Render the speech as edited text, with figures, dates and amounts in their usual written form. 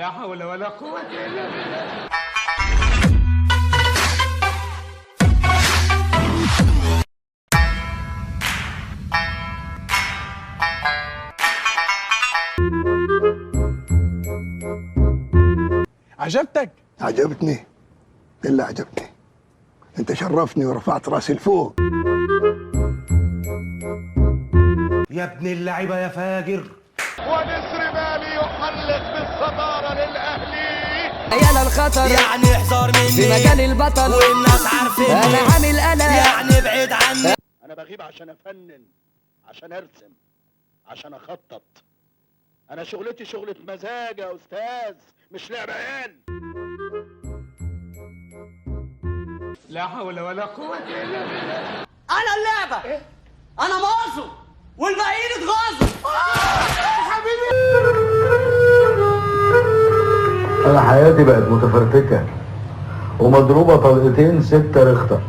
لا حول ولا قوة إلا بالله. عجبتك؟ عجبتني. إيه اللي عجبني؟ انت شرفتني ورفعت راسي لفوق. يا ابن اللعيبه يا فاجر. ونسر مالي يحلق بالصدارة للأهلي. يا الخطر يعني احذر مني في مجال البطل والناس عارفين انا عامل قلق يعني ابعد عني. أنا بغيب عشان أفنن، عشان أرسم، عشان أخطط. أنا شغلتي شغلة مزاج يا أستاذ، مش لعب عيال. لا حول ولا قوة إلا بالله. انا اللعبه إيه؟ انا مازو والباقيين اتغاظوا أنا حياتي بقت متفرتكة ومضروبة طلقتين 6 رخطة.